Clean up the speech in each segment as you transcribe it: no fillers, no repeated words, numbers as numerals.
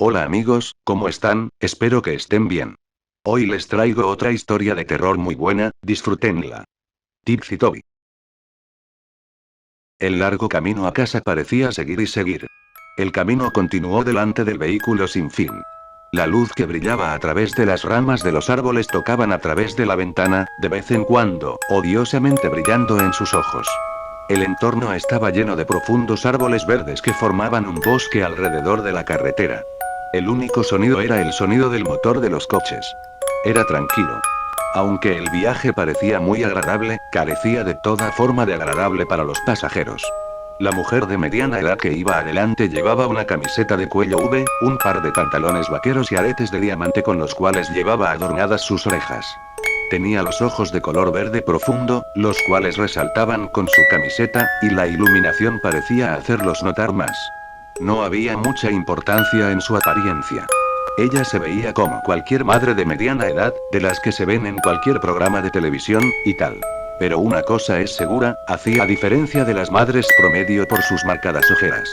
Hola amigos, ¿cómo están? Espero que estén bien. Hoy les traigo otra historia de terror muy buena, disfrútenla. Tipsy Toby. El largo camino a casa parecía seguir y seguir. El camino continuó delante del vehículo sin fin. La luz que brillaba a través de las ramas de los árboles tocaban a través de la ventana, de vez en cuando, odiosamente brillando en sus ojos. El entorno estaba lleno de profundos árboles verdes que formaban un bosque alrededor de la carretera. El único sonido era el sonido del motor de los coches. Era tranquilo. Aunque el viaje parecía muy agradable, carecía de toda forma de agradable para los pasajeros. La mujer de mediana edad que iba adelante llevaba una camiseta de cuello V, un par de pantalones vaqueros y aretes de diamante con los cuales llevaba adornadas sus orejas. Tenía los ojos de color verde profundo, los cuales resaltaban con su camiseta, y la iluminación parecía hacerlos notar más. No había mucha importancia en su apariencia. Ella se veía como cualquier madre de mediana edad, de las que se ven en cualquier programa de televisión, y tal. Pero una cosa es segura, hacía diferencia de las madres promedio por sus marcadas ojeras.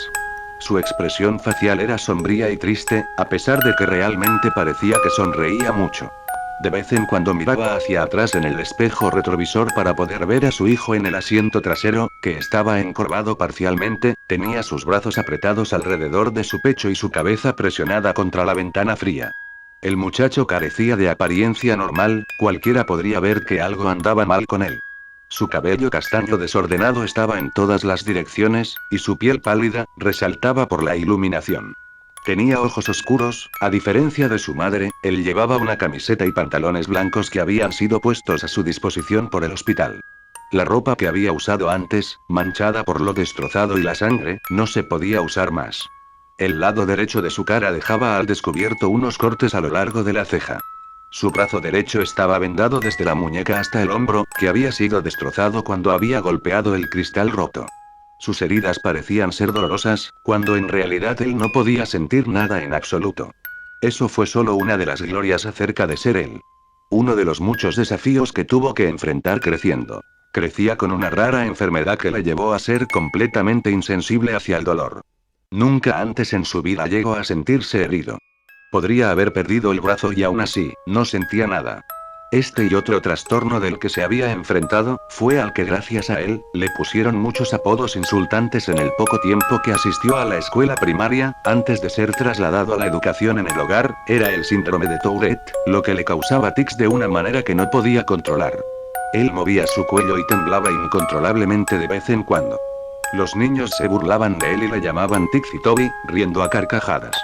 Su expresión facial era sombría y triste, a pesar de que realmente parecía que sonreía mucho. De vez en cuando miraba hacia atrás en el espejo retrovisor para poder ver a su hijo en el asiento trasero, que estaba encorvado parcialmente, tenía sus brazos apretados alrededor de su pecho y su cabeza presionada contra la ventana fría. El muchacho carecía de apariencia normal, cualquiera podría ver que algo andaba mal con él. Su cabello castaño desordenado estaba en todas las direcciones, y su piel pálida, resaltaba por la iluminación. Tenía ojos oscuros, a diferencia de su madre, él llevaba una camiseta y pantalones blancos que habían sido puestos a su disposición por el hospital. La ropa que había usado antes, manchada por lo destrozado y la sangre, no se podía usar más. El lado derecho de su cara dejaba al descubierto unos cortes a lo largo de la ceja. Su brazo derecho estaba vendado desde la muñeca hasta el hombro, que había sido destrozado cuando había golpeado el cristal roto. Sus heridas parecían ser dolorosas, cuando en realidad él no podía sentir nada en absoluto. Eso fue solo una de las glorias acerca de ser él. Uno de los muchos desafíos que tuvo que enfrentar creciendo. Crecía con una rara enfermedad que le llevó a ser completamente insensible hacia el dolor. Nunca antes en su vida llegó a sentirse herido. Podría haber perdido el brazo y aún así, no sentía nada. Este y otro trastorno del que se había enfrentado, fue al que gracias a él, le pusieron muchos apodos insultantes en el poco tiempo que asistió a la escuela primaria, antes de ser trasladado a la educación en el hogar, era el síndrome de Tourette, lo que le causaba tics de una manera que no podía controlar. Él movía su cuello y temblaba incontrolablemente de vez en cuando. Los niños se burlaban de él y le llamaban Tipsy Toby, riendo a carcajadas.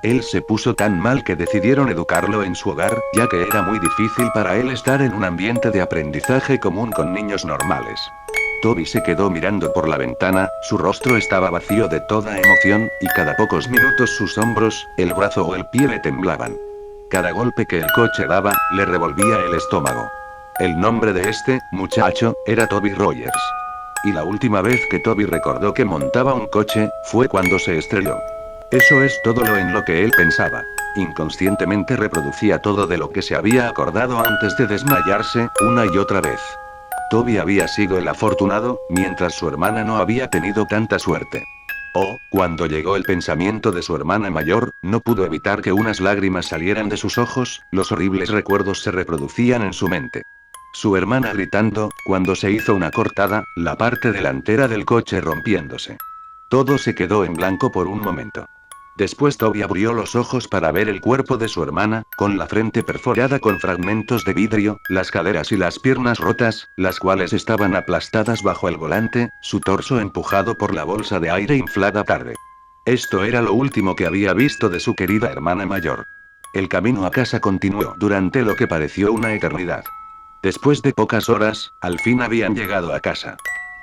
Él se puso tan mal que decidieron educarlo en su hogar, ya que era muy difícil para él estar en un ambiente de aprendizaje común con niños normales. Toby se quedó mirando por la ventana, su rostro estaba vacío de toda emoción, y cada pocos minutos sus hombros, el brazo o el pie le temblaban. Cada golpe que el coche daba, le revolvía el estómago. El nombre de este muchacho era Toby Rogers. Y la última vez que Toby recordó que montaba un coche, fue cuando se estrelló. Eso es todo lo en lo que él pensaba. Inconscientemente reproducía todo de lo que se había acordado antes de desmayarse, una y otra vez. Toby había sido el afortunado, mientras su hermana no había tenido tanta suerte. Cuando llegó el pensamiento de su hermana mayor, no pudo evitar que unas lágrimas salieran de sus ojos, los horribles recuerdos se reproducían en su mente. Su hermana gritando, cuando se hizo una cortada, la parte delantera del coche rompiéndose. Todo se quedó en blanco por un momento. Después Toby abrió los ojos para ver el cuerpo de su hermana, con la frente perforada con fragmentos de vidrio, las caderas y las piernas rotas, las cuales estaban aplastadas bajo el volante, su torso empujado por la bolsa de aire inflada tarde. Esto era lo último que había visto de su querida hermana mayor. El camino a casa continuó durante lo que pareció una eternidad. Después de pocas horas, al fin habían llegado a casa.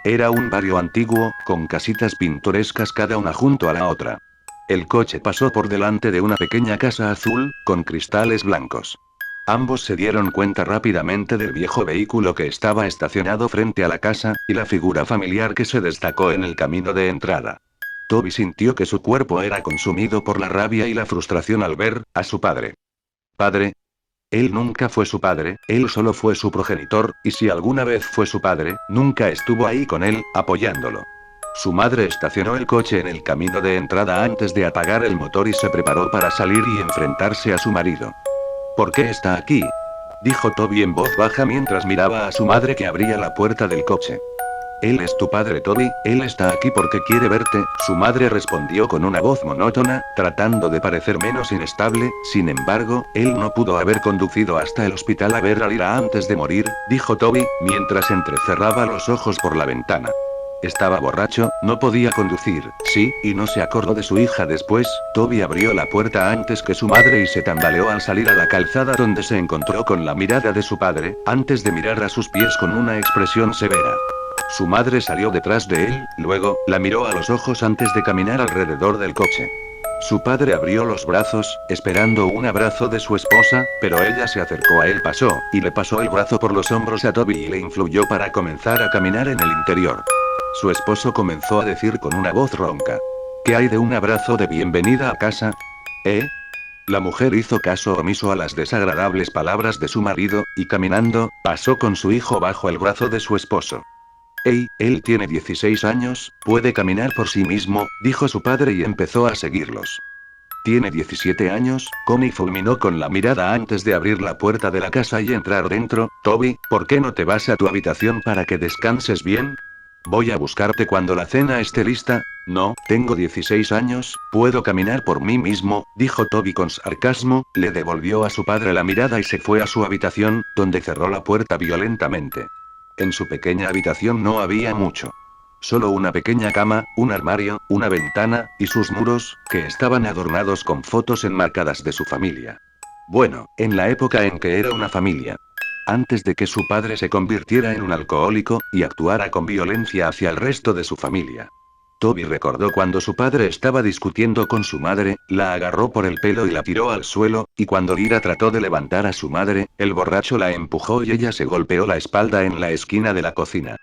Era un barrio antiguo, con casitas pintorescas cada una junto a la otra. El coche pasó por delante de una pequeña casa azul, con cristales blancos. Ambos se dieron cuenta rápidamente del viejo vehículo que estaba estacionado frente a la casa, y la figura familiar que se destacó en el camino de entrada. Toby sintió que su cuerpo era consumido por la rabia y la frustración al ver a su padre. ¿Padre? Él nunca fue su padre, él solo fue su progenitor, y si alguna vez fue su padre, nunca estuvo ahí con él, apoyándolo. Su madre estacionó el coche en el camino de entrada antes de apagar el motor y se preparó para salir y enfrentarse a su marido. ¿Por qué está aquí?, dijo Toby en voz baja mientras miraba a su madre que abría la puerta del coche. Él es tu padre, Toby, él está aquí porque quiere verte, su madre respondió con una voz monótona, tratando de parecer menos inestable. Sin embargo, él no pudo haber conducido hasta el hospital a ver a Lyra antes de morir, dijo Toby, mientras entrecerraba los ojos por la ventana. Estaba borracho, no podía conducir, sí, y no se acordó de su hija después. Toby abrió la puerta antes que su madre y se tambaleó al salir a la calzada donde se encontró con la mirada de su padre, antes de mirar a sus pies con una expresión severa. Su madre salió detrás de él, luego, la miró a los ojos antes de caminar alrededor del coche. Su padre abrió los brazos, esperando un abrazo de su esposa, pero ella se acercó a él, y le pasó el brazo por los hombros a Toby y le influyó para comenzar a caminar en el interior. Su esposo comenzó a decir con una voz ronca: ¿Qué hay de un abrazo de bienvenida a casa? ¿Eh? La mujer hizo caso omiso a las desagradables palabras de su marido, y caminando, pasó con su hijo bajo el brazo de su esposo. Hey, él tiene 16 años, puede caminar por sí mismo, dijo su padre y empezó a seguirlos. Tiene 17 años, Connie fulminó con la mirada antes de abrir la puerta de la casa y entrar dentro. Toby, ¿por qué no te vas a tu habitación para que descanses bien? Voy a buscarte cuando la cena esté lista. No, tengo 16 años, puedo caminar por mí mismo, dijo Toby con sarcasmo, le devolvió a su padre la mirada y se fue a su habitación, donde cerró la puerta violentamente. En su pequeña habitación no había mucho. Solo una pequeña cama, un armario, una ventana, y sus muros, que estaban adornados con fotos enmarcadas de su familia. Bueno, en la época en que era una familia. Antes de que su padre se convirtiera en un alcohólico, y actuara con violencia hacia el resto de su familia. Toby recordó cuando su padre estaba discutiendo con su madre, la agarró por el pelo y la tiró al suelo, y cuando Lyra trató de levantar a su madre, el borracho la empujó y ella se golpeó la espalda en la esquina de la cocina.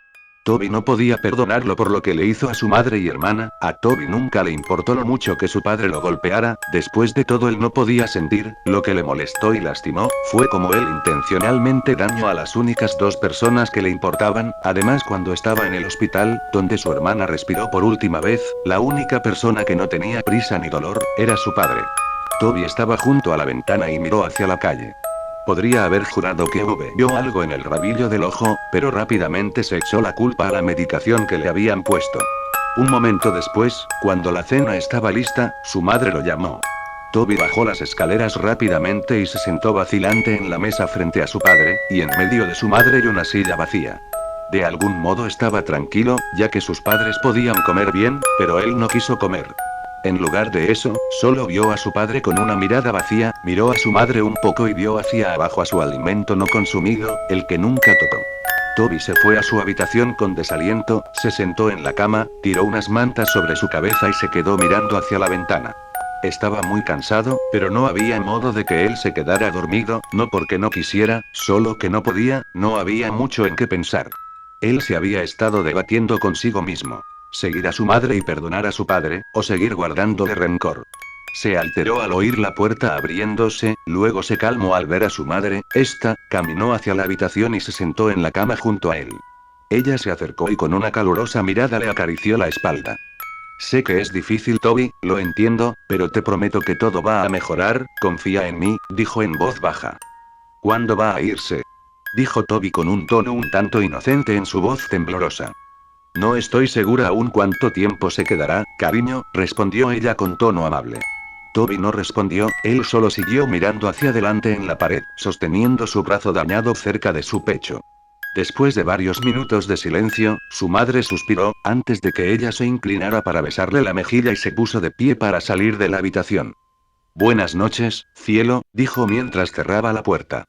Toby no podía perdonarlo por lo que le hizo a su madre y hermana. A Toby nunca le importó lo mucho que su padre lo golpeara, después de todo él no podía sentir. Lo que le molestó y lastimó, fue como él intencionalmente dañó a las únicas dos personas que le importaban. Además, cuando estaba en el hospital, donde su hermana respiró por última vez, la única persona que no tenía prisa ni dolor, era su padre. Toby estaba junto a la ventana y miró hacia la calle. Podría haber jurado que vio algo en el rabillo del ojo, pero rápidamente se echó la culpa a la medicación que le habían puesto. Un momento después, cuando la cena estaba lista, su madre lo llamó. Toby bajó las escaleras rápidamente y se sentó vacilante en la mesa frente a su padre, y en medio de su madre y una silla vacía. De algún modo estaba tranquilo, ya que sus padres podían comer bien, pero él no quiso comer. En lugar de eso, solo vio a su padre con una mirada vacía, miró a su madre un poco y vio hacia abajo a su alimento no consumido, el que nunca tocó. Toby se fue a su habitación con desaliento, se sentó en la cama, tiró unas mantas sobre su cabeza y se quedó mirando hacia la ventana. Estaba muy cansado, pero no había modo de que él se quedara dormido, no porque no quisiera, solo que no podía, no había mucho en qué pensar. Él se había estado debatiendo consigo mismo. Seguir a su madre y perdonar a su padre, o seguir guardándole rencor. Se alteró al oír la puerta abriéndose, luego se calmó al ver a su madre. Esta, caminó hacia la habitación y se sentó en la cama junto a él. Ella se acercó y con una calurosa mirada le acarició la espalda. Sé que es difícil, Toby, lo entiendo, pero te prometo que todo va a mejorar, confía en mí, dijo en voz baja. ¿Cuándo va a irse?, dijo Toby con un tono un tanto inocente en su voz temblorosa. No estoy segura aún cuánto tiempo se quedará, cariño, respondió ella con tono amable. Toby no respondió, él solo siguió mirando hacia adelante en la pared, sosteniendo su brazo dañado cerca de su pecho. Después de varios minutos de silencio, su madre suspiró, antes de que ella se inclinara para besarle la mejilla y se puso de pie para salir de la habitación. Buenas noches, cielo, dijo mientras cerraba la puerta.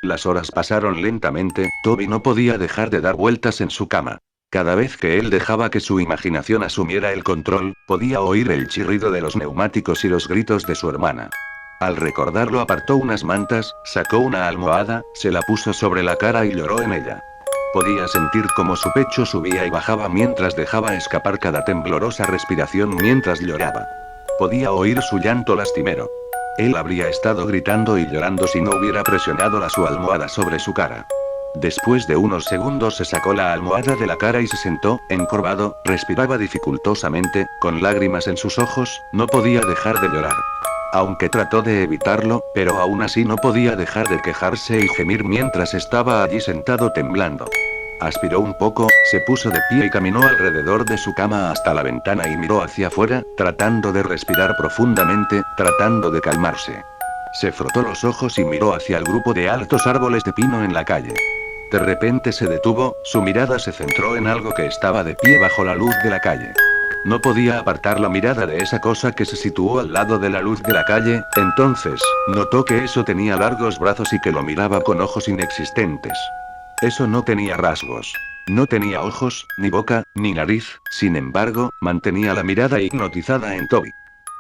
Las horas pasaron lentamente, Toby no podía dejar de dar vueltas en su cama. Cada vez que él dejaba que su imaginación asumiera el control, podía oír el chirrido de los neumáticos y los gritos de su hermana. Al recordarlo apartó unas mantas, sacó una almohada, se la puso sobre la cara y lloró en ella. Podía sentir cómo su pecho subía y bajaba mientras dejaba escapar cada temblorosa respiración mientras lloraba. Podía oír su llanto lastimero. Él habría estado gritando y llorando si no hubiera presionado su almohada sobre su cara. Después de unos segundos se sacó la almohada de la cara y se sentó, encorvado, respiraba dificultosamente, con lágrimas en sus ojos, no podía dejar de llorar. Aunque trató de evitarlo, pero aún así no podía dejar de quejarse y gemir mientras estaba allí sentado temblando. Aspiró un poco, se puso de pie y caminó alrededor de su cama hasta la ventana y miró hacia afuera, tratando de respirar profundamente, tratando de calmarse. Se frotó los ojos y miró hacia el grupo de altos árboles de pino en la calle. De repente se detuvo, su mirada se centró en algo que estaba de pie bajo la luz de la calle. No podía apartar la mirada de esa cosa que se situó al lado de la luz de la calle, entonces, notó que eso tenía largos brazos y que lo miraba con ojos inexistentes. Eso no tenía rasgos. No tenía ojos, ni boca, ni nariz, sin embargo, mantenía la mirada hipnotizada en Toby.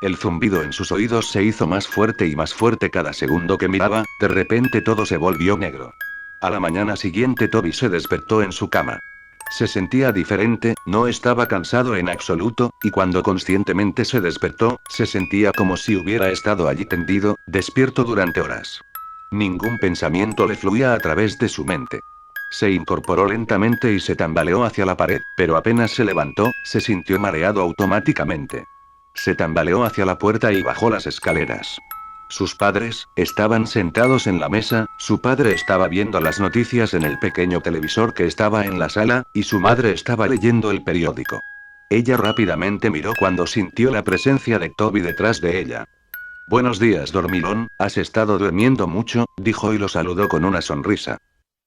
El zumbido en sus oídos se hizo más fuerte y más fuerte cada segundo que miraba, de repente todo se volvió negro. A la mañana siguiente Toby se despertó en su cama. Se sentía diferente, no estaba cansado en absoluto, y cuando conscientemente se despertó, se sentía como si hubiera estado allí tendido, despierto durante horas. Ningún pensamiento le fluía a través de su mente. Se incorporó lentamente y se tambaleó hacia la pared, pero apenas se levantó, se sintió mareado automáticamente. Se tambaleó hacia la puerta y bajó las escaleras. Sus padres estaban sentados en la mesa, su padre estaba viendo las noticias en el pequeño televisor que estaba en la sala, y su madre estaba leyendo el periódico. Ella rápidamente miró cuando sintió la presencia de Toby detrás de ella. Buenos días, dormilón, ¿has estado durmiendo mucho?, dijo y lo saludó con una sonrisa.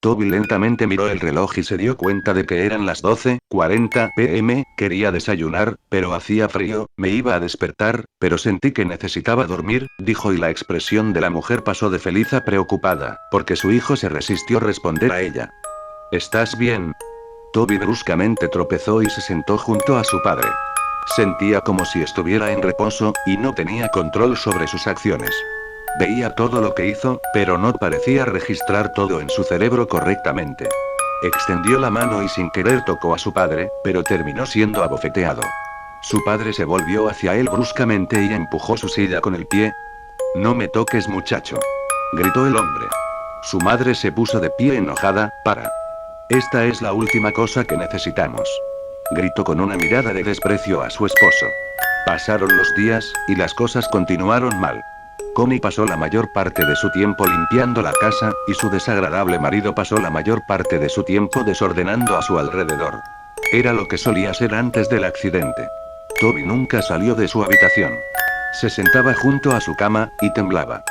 Toby lentamente miró el reloj y se dio cuenta de que eran las 12:40 p.m., quería desayunar, pero hacía frío, me iba a despertar, pero sentí que necesitaba dormir, dijo y la expresión de la mujer pasó de feliz a preocupada, porque su hijo se resistió a responder a ella. ¿Estás bien? Toby bruscamente tropezó y se sentó junto a su padre. Sentía como si estuviera en reposo, y no tenía control sobre sus acciones. Veía todo lo que hizo, pero no parecía registrar todo en su cerebro correctamente. Extendió la mano y sin querer tocó a su padre, pero terminó siendo abofeteado. Su padre se volvió hacia él bruscamente y empujó su silla con el pie. No me toques, muchacho, gritó el hombre. Su madre se puso de pie enojada. Para. Esta es la última cosa que necesitamos, gritó con una mirada de desprecio a su esposo. Pasaron los días, y las cosas continuaron mal. Connie pasó la mayor parte de su tiempo limpiando la casa, y su desagradable marido pasó la mayor parte de su tiempo desordenando a su alrededor. Era lo que solía ser antes del accidente. Toby nunca salió de su habitación. Se sentaba junto a su cama, y temblaba.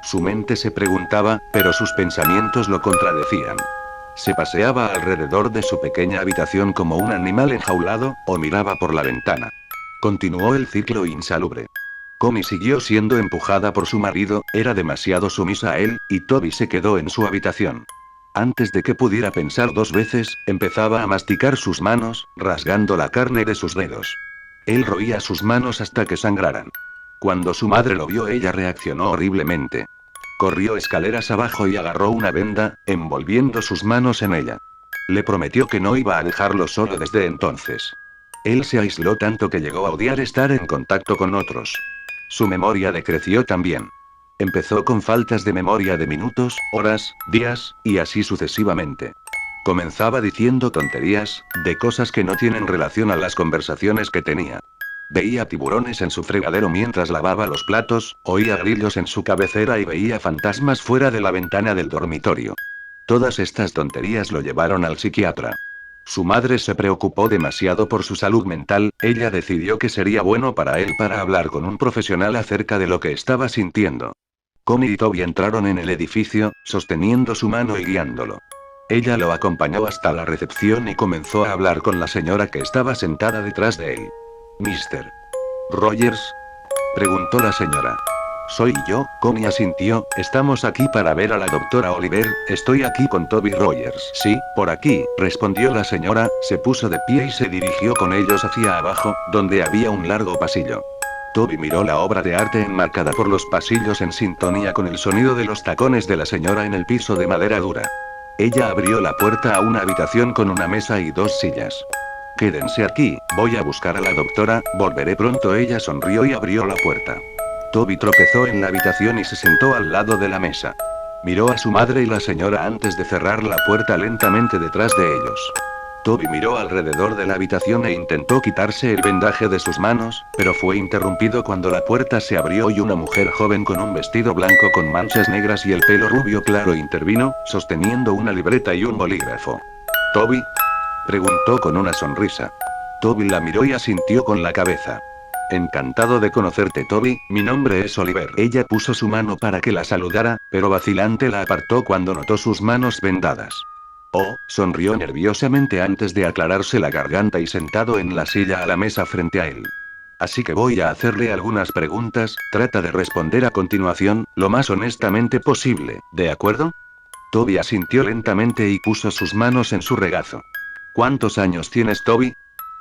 Su mente se preguntaba, pero sus pensamientos lo contradecían. Se paseaba alrededor de su pequeña habitación como un animal enjaulado, o miraba por la ventana. Continuó el ciclo insalubre. Connie siguió siendo empujada por su marido, era demasiado sumisa a él, y Toby se quedó en su habitación. Antes de que pudiera pensar dos veces, empezaba a masticar sus manos, rasgando la carne de sus dedos. Él roía sus manos hasta que sangraran. Cuando su madre lo vio, ella reaccionó horriblemente. Corrió escaleras abajo y agarró una venda, envolviendo sus manos en ella. Le prometió que no iba a dejarlo solo desde entonces. Él se aisló tanto que llegó a odiar estar en contacto con otros. Su memoria decreció también. Empezó con faltas de memoria de minutos, horas, días, y así sucesivamente. Comenzaba diciendo tonterías, de cosas que no tienen relación a las conversaciones que tenía. Veía tiburones en su fregadero mientras lavaba los platos, oía grillos en su cabecera y veía fantasmas fuera de la ventana del dormitorio. Todas estas tonterías lo llevaron al psiquiatra. Su madre se preocupó demasiado por su salud mental, ella decidió que sería bueno para él para hablar con un profesional acerca de lo que estaba sintiendo. Connie y Toby entraron en el edificio, sosteniendo su mano y guiándolo. Ella lo acompañó hasta la recepción y comenzó a hablar con la señora que estaba sentada detrás de él. ¿Mr. Rogers?, preguntó la señora. Soy yo, Connie asintió, estamos aquí para ver a la doctora Oliver, estoy aquí con Toby Rogers. Sí, por aquí, respondió la señora, se puso de pie y se dirigió con ellos hacia abajo, donde había un largo pasillo. Toby miró la obra de arte enmarcada por los pasillos en sintonía con el sonido de los tacones de la señora en el piso de madera dura. Ella abrió la puerta a una habitación con una mesa y dos sillas. Quédense aquí, voy a buscar a la doctora, volveré pronto. Ella sonrió y abrió la puerta. Toby tropezó en la habitación y se sentó al lado de la mesa. Miró a su madre y la señora antes de cerrar la puerta lentamente detrás de ellos. Toby miró alrededor de la habitación e intentó quitarse el vendaje de sus manos, pero fue interrumpido cuando la puerta se abrió y una mujer joven con un vestido blanco con manchas negras y el pelo rubio claro intervino, sosteniendo una libreta y un bolígrafo. ¿Toby?, preguntó con una sonrisa. Toby la miró y asintió con la cabeza. Encantado de conocerte, Toby, mi nombre es Oliver. Ella puso su mano para que la saludara, pero vacilante la apartó cuando notó sus manos vendadas. Oh, sonrió nerviosamente antes de aclararse la garganta y sentado en la silla a la mesa frente a él. Así que voy a hacerle algunas preguntas, trata de responder a continuación, lo más honestamente posible, ¿de acuerdo? Toby asintió lentamente y puso sus manos en su regazo. ¿Cuántos años tienes, Toby?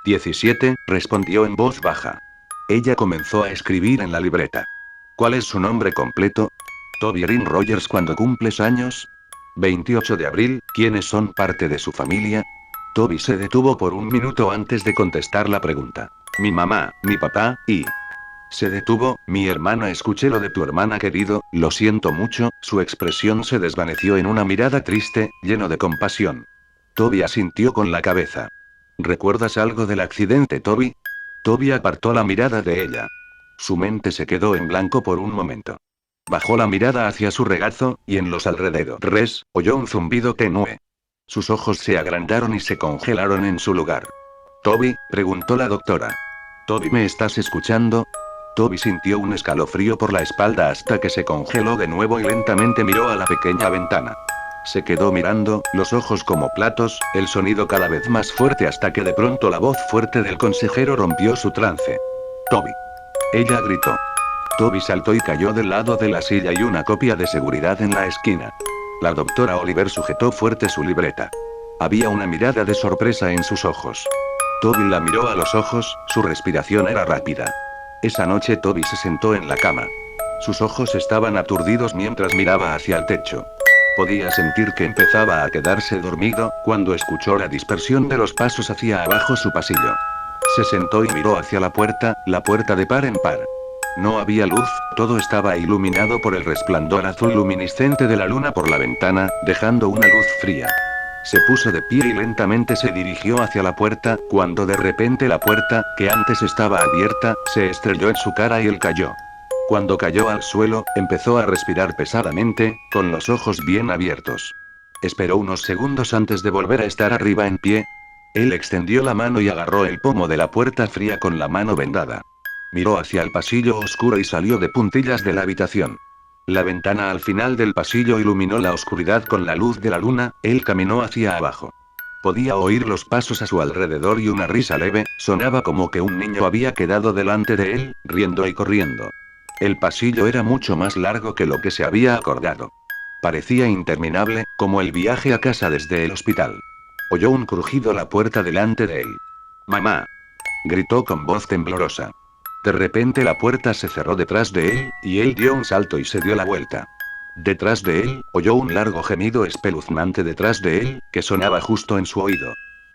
17, respondió en voz baja. Ella comenzó a escribir en la libreta. ¿Cuál es su nombre completo? Toby Green Rogers. ¿Cuándo cumples años? 28 de abril, ¿quiénes son parte de su familia? Toby se detuvo por un minuto antes de contestar la pregunta. Mi mamá, mi papá, y... Se detuvo, mi hermana. Escuché lo de tu hermana, querido, lo siento mucho. Su expresión se desvaneció en una mirada triste, lleno de compasión. Toby asintió con la cabeza. ¿Recuerdas algo del accidente, Toby? Toby apartó la mirada de ella. Su mente se quedó en blanco por un momento. Bajó la mirada hacia su regazo, y en los alrededores, oyó un zumbido tenue. Sus ojos se agrandaron y se congelaron en su lugar. ¿Toby?, preguntó la doctora. ¿Toby, me estás escuchando? Toby sintió un escalofrío por la espalda hasta que se congeló de nuevo y lentamente miró a la pequeña ventana. Se quedó mirando, los ojos como platos, el sonido cada vez más fuerte hasta que de pronto la voz fuerte del consejero rompió su trance. «Toby». Ella gritó. Toby saltó y cayó del lado de la silla y una copia de seguridad en la esquina. La doctora Oliver sujetó fuerte su libreta. Había una mirada de sorpresa en sus ojos. Toby la miró a los ojos, su respiración era rápida. Esa noche Toby se sentó en la cama. Sus ojos estaban aturdidos mientras miraba hacia el techo. Podía sentir que empezaba a quedarse dormido, cuando escuchó la dispersión de los pasos hacia abajo su pasillo. Se sentó y miró hacia la puerta de par en par. No había luz, todo estaba iluminado por el resplandor azul luminiscente de la luna por la ventana, dejando una luz fría. Se puso de pie y lentamente se dirigió hacia la puerta, cuando de repente la puerta, que antes estaba abierta, se estrelló en su cara y él cayó. Cuando cayó al suelo, empezó a respirar pesadamente, con los ojos bien abiertos. Esperó unos segundos antes de volver a estar arriba en pie. Él extendió la mano y agarró el pomo de la puerta fría con la mano vendada. Miró hacia el pasillo oscuro y salió de puntillas de la habitación. La ventana al final del pasillo iluminó la oscuridad con la luz de la luna, él caminó hacia abajo. Podía oír los pasos a su alrededor y una risa leve, sonaba como que un niño había quedado delante de él, riendo y corriendo. El pasillo era mucho más largo que lo que se había acordado. Parecía interminable, como el viaje a casa desde el hospital. Oyó un crujido a la puerta delante de él. «Mamá», gritó con voz temblorosa. De repente la puerta se cerró detrás de él, y él dio un salto y se dio la vuelta. Detrás de él, oyó un largo gemido espeluznante detrás de él, que sonaba justo en su oído.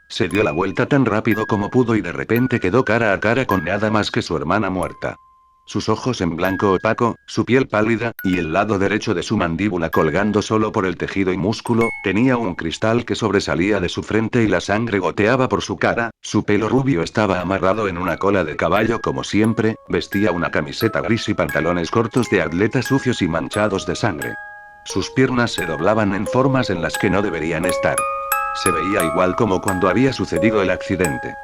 Se dio la vuelta tan rápido como pudo y de repente quedó cara a cara con nada más que su hermana muerta. Sus ojos en blanco opaco, su piel pálida, y el lado derecho de su mandíbula colgando solo por el tejido y músculo, tenía un cristal que sobresalía de su frente y la sangre goteaba por su cara, su pelo rubio estaba amarrado en una cola de caballo como siempre, vestía una camiseta gris y pantalones cortos de atleta sucios y manchados de sangre. Sus piernas se doblaban en formas en las que no deberían estar. Se veía igual como cuando había sucedido el accidente.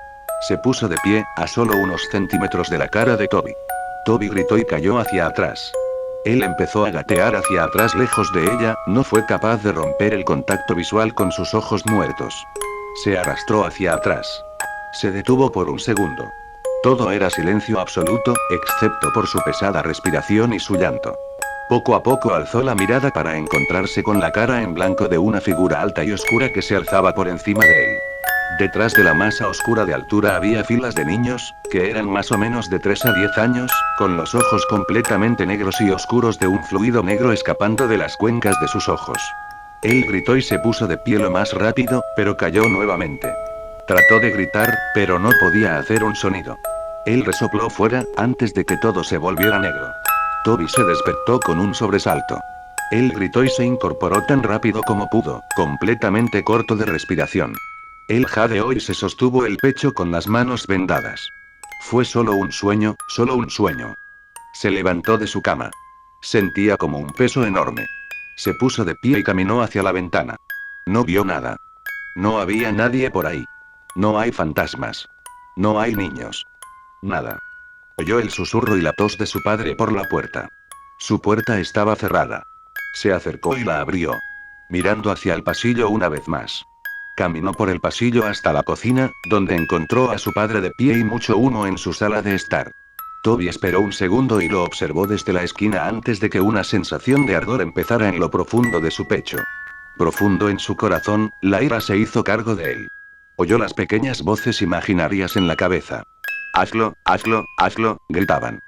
Se puso de pie, a solo unos centímetros de la cara de Toby. Toby gritó y cayó hacia atrás. Él empezó a gatear hacia atrás lejos de ella, no fue capaz de romper el contacto visual con sus ojos muertos. Se arrastró hacia atrás. Se detuvo por un segundo. Todo era silencio absoluto, excepto por su pesada respiración y su llanto. Poco a poco alzó la mirada para encontrarse con la cara en blanco de una figura alta y oscura que se alzaba por encima de él. Detrás de la masa oscura de altura había filas de niños, que eran más o menos de 3 a 10 años, con los ojos completamente negros y oscuros de un fluido negro escapando de las cuencas de sus ojos. Él gritó y se puso de pie lo más rápido, pero cayó nuevamente. Trató de gritar, pero no podía hacer un sonido. Él resopló fuera, antes de que todo se volviera negro. Toby se despertó con un sobresalto. Él gritó y se incorporó tan rápido como pudo, completamente corto de respiración. Él jadeó y se sostuvo el pecho con las manos vendadas. Fue solo un sueño, solo un sueño. Se levantó de su cama. Sentía como un peso enorme. Se puso de pie y caminó hacia la ventana. No vio nada. No había nadie por ahí. No hay fantasmas. No hay niños. Nada. Oyó el susurro y la tos de su padre por la puerta. Su puerta estaba cerrada. Se acercó y la abrió. Mirando hacia el pasillo una vez más. Caminó por el pasillo hasta la cocina, donde encontró a su padre de pie y mucho humo en su sala de estar. Toby esperó un segundo y lo observó desde la esquina antes de que una sensación de ardor empezara en lo profundo de su pecho. Profundo en su corazón, la ira se hizo cargo de él. Oyó las pequeñas voces imaginarias en la cabeza. Hazlo, hazlo, hazlo, gritaban.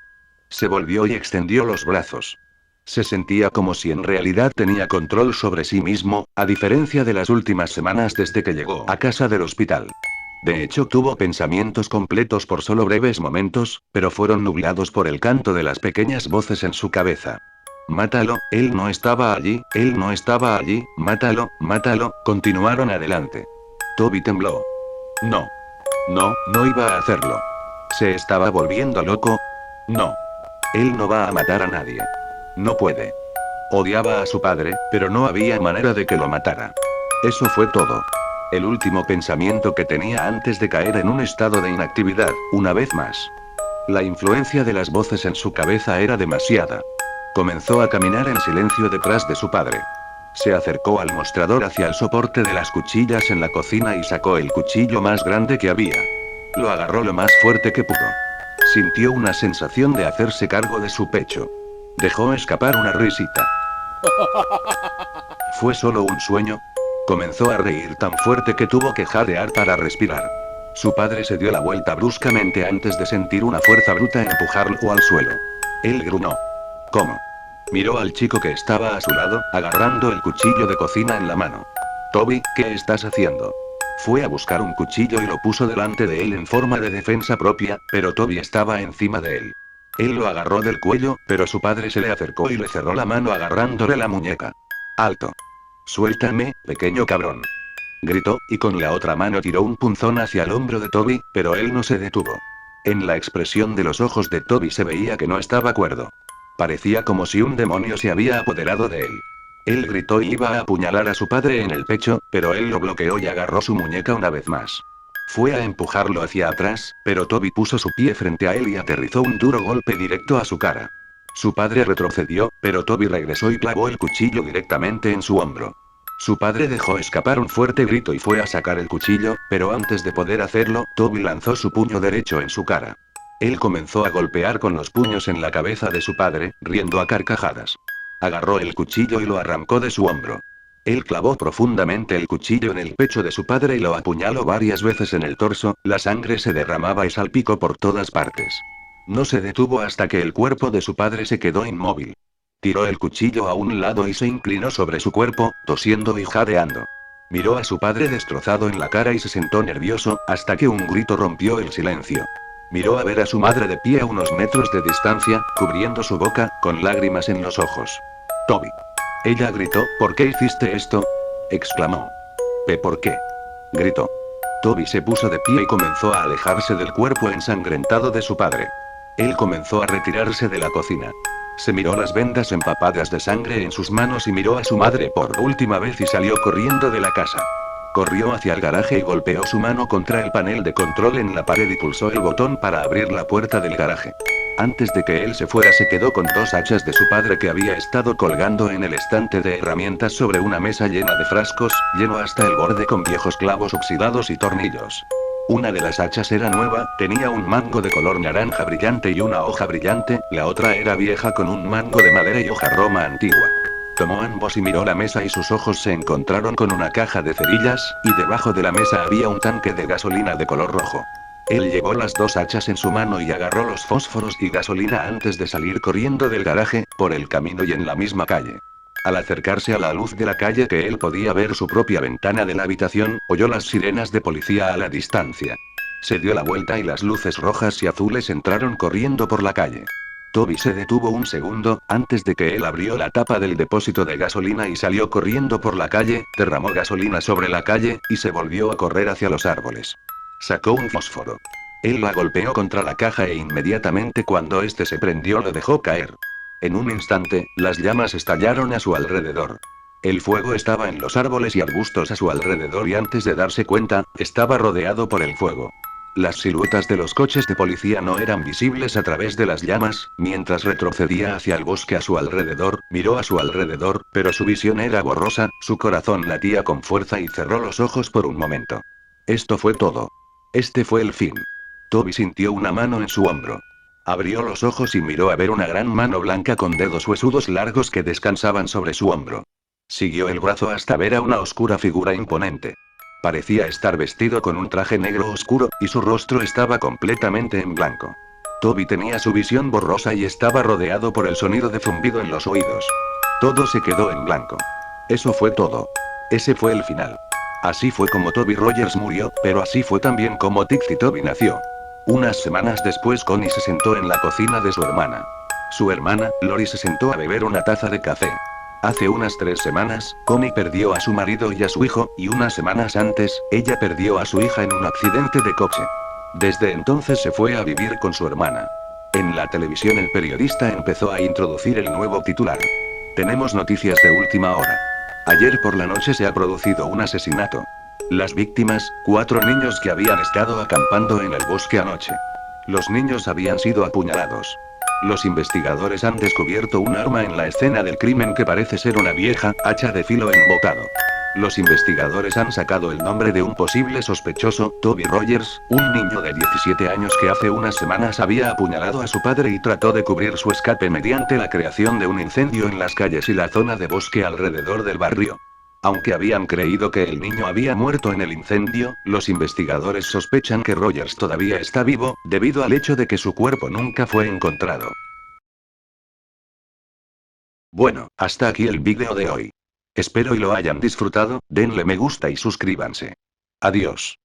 Se volvió y extendió los brazos. Se sentía como si en realidad tenía control sobre sí mismo, a diferencia de las últimas semanas desde que llegó a casa del hospital. De hecho, tuvo pensamientos completos por solo breves momentos, pero fueron nublados por el canto de las pequeñas voces en su cabeza. Mátalo, él no estaba allí, él no estaba allí, mátalo, mátalo, continuaron adelante. Toby tembló. No. No, no iba a hacerlo. ¿Se estaba volviendo loco? No. Él no va a matar a nadie. No puede. Odiaba a su padre, pero no había manera de que lo matara. Eso fue todo. El último pensamiento que tenía antes de caer en un estado de inactividad, una vez más. La influencia de las voces en su cabeza era demasiada. Comenzó a caminar en silencio detrás de su padre. Se acercó al mostrador hacia el soporte de las cuchillas en la cocina y sacó el cuchillo más grande que había. Lo agarró lo más fuerte que pudo. Sintió una sensación de hacerse cargo de su pecho. Dejó escapar una risita. ¿Fue solo un sueño? Comenzó a reír tan fuerte que tuvo que jadear para respirar. Su padre se dio la vuelta bruscamente antes de sentir una fuerza bruta empujarlo al suelo. Él gruñó. ¿Cómo? Miró al chico que estaba a su lado, agarrando el cuchillo de cocina en la mano. Toby, ¿qué estás haciendo? Fue a buscar un cuchillo y lo puso delante de él en forma de defensa propia, pero Toby estaba encima de él. Él lo agarró del cuello, pero su padre se le acercó y le cerró la mano agarrándole la muñeca. ¡Alto! Suéltame, pequeño cabrón. Gritó, y con la otra mano tiró un punzón hacia el hombro de Toby, pero él no se detuvo. En la expresión de los ojos de Toby se veía que no estaba cuerdo. Parecía como si un demonio se había apoderado de él. Él gritó y iba a apuñalar a su padre en el pecho, pero él lo bloqueó y agarró su muñeca una vez más. Fue a empujarlo hacia atrás, pero Toby puso su pie frente a él y aterrizó un duro golpe directo a su cara. Su padre retrocedió, pero Toby regresó y clavó el cuchillo directamente en su hombro. Su padre dejó escapar un fuerte grito y fue a sacar el cuchillo, pero antes de poder hacerlo, Toby lanzó su puño derecho en su cara. Él comenzó a golpear con los puños en la cabeza de su padre, riendo a carcajadas. Agarró el cuchillo y lo arrancó de su hombro. Él clavó profundamente el cuchillo en el pecho de su padre y lo apuñaló varias veces en el torso, la sangre se derramaba y salpicó por todas partes. No se detuvo hasta que el cuerpo de su padre se quedó inmóvil. Tiró el cuchillo a un lado y se inclinó sobre su cuerpo, tosiendo y jadeando. Miró a su padre destrozado en la cara y se sentó nervioso, hasta que un grito rompió el silencio. Miró a ver a su madre de pie a unos metros de distancia, cubriendo su boca, con lágrimas en los ojos. Toby. Ella gritó, ¿por qué hiciste esto? Exclamó. ¿Por qué? Gritó. Toby se puso de pie y comenzó a alejarse del cuerpo ensangrentado de su padre. Él comenzó a retirarse de la cocina. Se miró las vendas empapadas de sangre en sus manos y miró a su madre por última vez y salió corriendo de la casa. Corrió hacia el garaje y golpeó su mano contra el panel de control en la pared y pulsó el botón para abrir la puerta del garaje. Antes de que él se fuera se quedó con dos hachas de su padre que había estado colgando en el estante de herramientas sobre una mesa llena de frascos, lleno hasta el borde con viejos clavos oxidados y tornillos. Una de las hachas era nueva, tenía un mango de color naranja brillante y una hoja brillante, la otra era vieja con un mango de madera y hoja roma antigua. Tomó ambos y miró la mesa y sus ojos se encontraron con una caja de cerillas, y debajo de la mesa había un tanque de gasolina de color rojo. Él llevó las dos hachas en su mano y agarró los fósforos y gasolina antes de salir corriendo del garaje, por el camino y en la misma calle. Al acercarse a la luz de la calle que él podía ver su propia ventana de la habitación, oyó las sirenas de policía a la distancia. Se dio la vuelta y las luces rojas y azules entraron corriendo por la calle. Toby se detuvo un segundo, antes de que él abrió la tapa del depósito de gasolina y salió corriendo por la calle, derramó gasolina sobre la calle, y se volvió a correr hacia los árboles. Sacó un fósforo. Él la golpeó contra la caja e inmediatamente cuando este se prendió lo dejó caer. En un instante, las llamas estallaron a su alrededor. El fuego estaba en los árboles y arbustos a su alrededor y antes de darse cuenta, estaba rodeado por el fuego. Las siluetas de los coches de policía no eran visibles a través de las llamas, mientras retrocedía hacia el bosque a su alrededor, miró a su alrededor, pero su visión era borrosa, su corazón latía con fuerza y cerró los ojos por un momento. Esto fue todo. Este fue el fin. Toby sintió una mano en su hombro. Abrió los ojos y miró a ver una gran mano blanca con dedos huesudos largos que descansaban sobre su hombro. Siguió el brazo hasta ver a una oscura figura imponente. Parecía estar vestido con un traje negro oscuro, y su rostro estaba completamente en blanco. Toby tenía su visión borrosa y estaba rodeado por el sonido de zumbido en los oídos. Todo se quedó en blanco. Eso fue todo. Ese fue el final. Así fue como Toby Rogers murió, pero así fue también como Tixie Toby nació. Unas semanas después Connie se sentó en la cocina de su hermana. Su hermana, Lori, se sentó a beber una taza de café. Hace unas 3 semanas, Connie perdió a su marido y a su hijo, y unas semanas antes, ella perdió a su hija en un accidente de coche. Desde entonces se fue a vivir con su hermana. En la televisión el periodista empezó a introducir el nuevo titular. Tenemos noticias de última hora. Ayer por la noche se ha producido un asesinato. Las víctimas, 4 niños que habían estado acampando en el bosque anoche. Los niños habían sido apuñalados. Los investigadores han descubierto un arma en la escena del crimen que parece ser una vieja hacha de filo embotado. Los investigadores han sacado el nombre de un posible sospechoso, Toby Rogers, un niño de 17 años que hace unas semanas había apuñalado a su padre y trató de cubrir su escape mediante la creación de un incendio en las calles y la zona de bosque alrededor del barrio. Aunque habían creído que el niño había muerto en el incendio, los investigadores sospechan que Rogers todavía está vivo, debido al hecho de que su cuerpo nunca fue encontrado. Bueno, hasta aquí el vídeo de hoy. Espero y lo hayan disfrutado, denle me gusta y suscríbanse. Adiós.